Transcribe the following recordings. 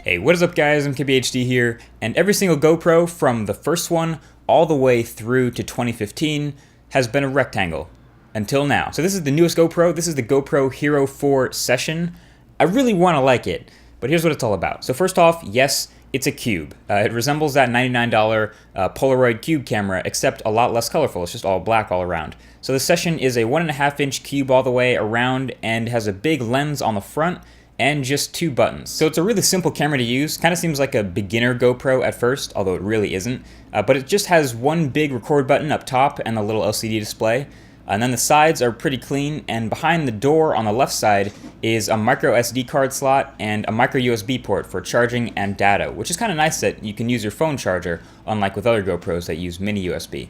Hey, what is up guys, mkbhd here, and every single GoPro from the first one all the way through to 2015 has been a rectangle, until now. So this is the newest GoPro, this is the GoPro Hero 4 Session. I really want to like it, but here's what it's all about. So first off, yes, it's a cube. It resembles that $99 Polaroid cube camera, except a lot less colorful, it's just all black all around. So the Session is a 1.5-inch cube all the way around and has a big lens on the front and just 2 buttons. So it's a really simple camera to use. Kind of seems like a beginner GoPro at first, although it really isn't. But it just has one big record button up top and a little LCD display. And then the sides are pretty clean, and behind the door on the left side is a micro SD card slot and a micro USB port for charging and data, which is kind of nice that you can use your phone charger, unlike with other GoPros that use mini USB.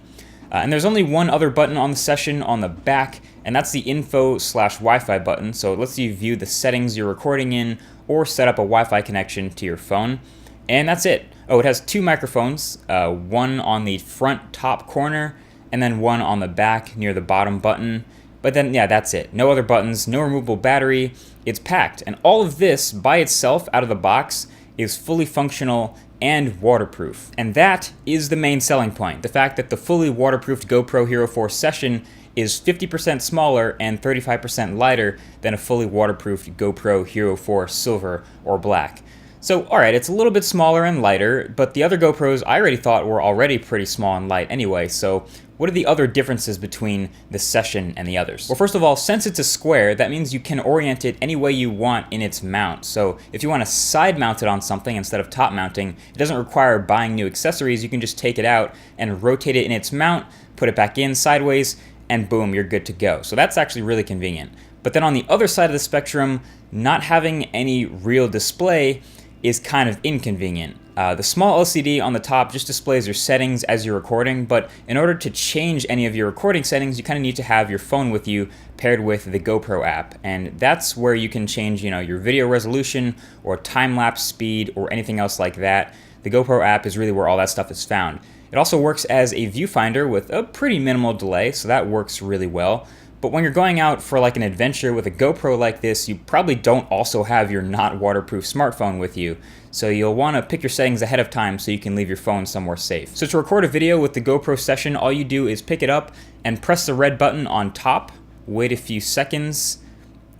And there's only one other button on the Session on the back, and that's the info/Wi-Fi button, so it lets you view the settings you're recording in or set up a Wi-Fi connection to your phone. And that's it. Oh, it has 2 microphones, one on the front top corner and then one on the back near the bottom button. But then, yeah, that's it. No other buttons, no removable battery. It's packed. And all of this by itself out of the box is fully functional and waterproof. And that is the main selling point. The fact that the fully waterproofed GoPro Hero 4 Session is 50% smaller and 35% lighter than a fully waterproofed GoPro Hero 4 Silver or Black. So, alright, it's a little bit smaller and lighter, but the other GoPros I already thought were already pretty small and light anyway, so what are the other differences between the Session and the others? Well, first of all, since it's a square, that means you can orient it any way you want in its mount. So if you want to side mount it on something instead of top mounting, it doesn't require buying new accessories. You can just take it out and rotate it in its mount, put it back in sideways, and boom, you're good to go. So that's actually really convenient. But then on the other side of the spectrum, not having any real display is kind of inconvenient. The small LCD on the top just displays your settings as you're recording, but in order to change any of your recording settings, you kind of need to have your phone with you paired with the GoPro app, and that's where you can change, your video resolution or time-lapse speed or anything else like that. The GoPro app is really where all that stuff is found. It also works as a viewfinder with a pretty minimal delay, so that works really well. But when you're going out for like an adventure with a GoPro like this, you probably don't also have your not waterproof smartphone with you. So you'll want to pick your settings ahead of time so you can leave your phone somewhere safe. So to record a video with the GoPro Session, all you do is pick it up and press the red button on top, wait a few seconds,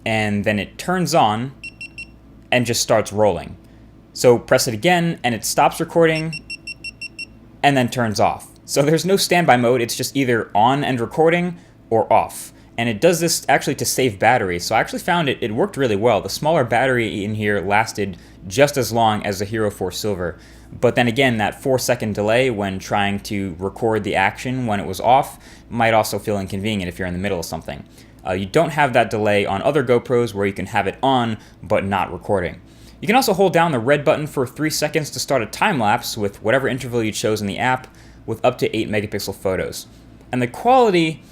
and then it turns on and just starts rolling. So press it again and it stops recording and then turns off. So there's no standby mode, it's just either on and recording or off. And it does this actually to save battery, so I actually found it worked really well. The smaller battery in here lasted just as long as the Hero 4 Silver. But then again, that 4-second delay when trying to record the action when it was off might also feel inconvenient if you're in the middle of something. You don't have that delay on other GoPros where you can have it on but not recording. You can also hold down the red button for 3 seconds to start a time lapse with whatever interval you chose in the app with up to 8 megapixel photos. And the quality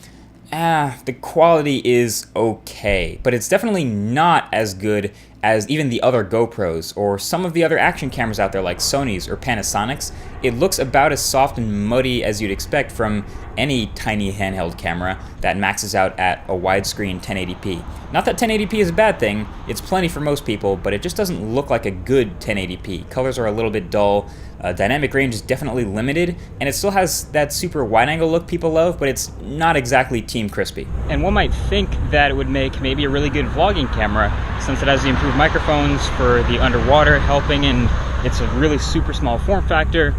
is okay, but it's definitely not as good as even the other GoPros or some of the other action cameras out there like Sony's or Panasonic's. It looks about as soft and muddy as you'd expect from any tiny handheld camera that maxes out at a widescreen 1080p. Not that 1080p is a bad thing, it's plenty for most people, but it just doesn't look like a good 1080p. Colors are a little bit dull, dynamic range is definitely limited, and it still has that super wide-angle look people love, but it's not exactly Team Crispy. And one might think that it would make maybe a really good vlogging camera, since it has the improved microphones for the underwater helping, and it's a really super small form factor.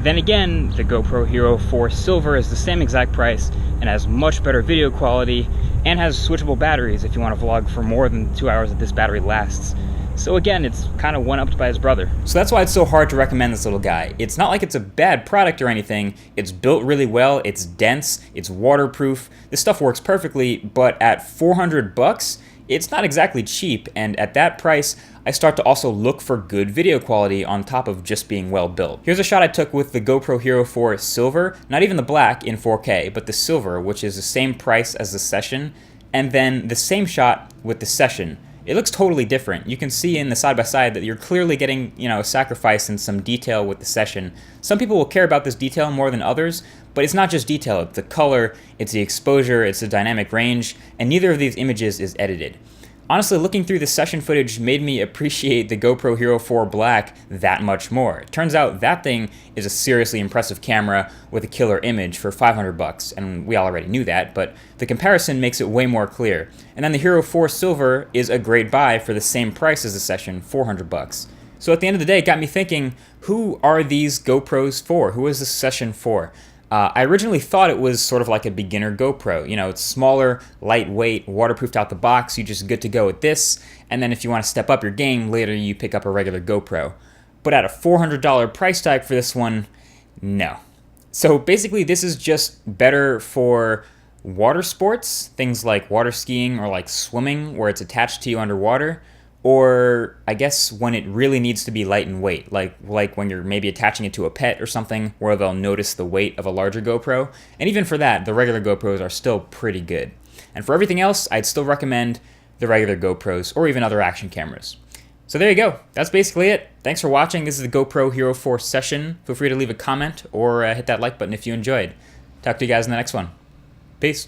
Then again, the GoPro Hero 4 Silver is the same exact price and has much better video quality and has switchable batteries if you want to vlog for more than 2 hours that this battery lasts. So again, it's kind of one-upped by his brother. So that's why it's so hard to recommend this little guy. It's not like it's a bad product or anything. It's built really well, it's dense, it's waterproof. This stuff works perfectly, but at $400, it's not exactly cheap, and at that price, I start to also look for good video quality on top of just being well built. Here's a shot I took with the GoPro Hero 4 Silver, not even the black in 4K, but the silver, which is the same price as the Session, and then the same shot with the Session. It looks totally different. You can see in the side-by-side that you're clearly getting, a sacrifice in some detail with the Session. Some people will care about this detail more than others, but it's not just detail, it's the color, it's the exposure, it's the dynamic range, and neither of these images is edited. Honestly, looking through the session footage made me appreciate the GoPro Hero 4 Black that much more. It turns out that thing is a seriously impressive camera with a killer image for $500, and we already knew that, but the comparison makes it way more clear. And then the Hero 4 Silver is a great buy for the same price as the Session, $400. So at the end of the day, it got me thinking, who are these GoPros for? Who is this Session for? I originally thought it was sort of like a beginner GoPro. You know, it's smaller, lightweight, waterproofed out the box. You're just good to go with this. And then if you want to step up your game, later you pick up a regular GoPro. But at a $400 price tag for this one, no. So basically this is just better for water sports, things like water skiing or like swimming where it's attached to you underwater. Or I guess when it really needs to be light and weight, like when you're maybe attaching it to a pet or something where they'll notice the weight of a larger GoPro. And even for that, the regular GoPros are still pretty good. And for everything else, I'd still recommend the regular GoPros or even other action cameras. So there you go. That's basically it. Thanks for watching. This is the GoPro Hero 4 Session. Feel free to leave a comment or hit that like button if you enjoyed. Talk to you guys in the next one. Peace.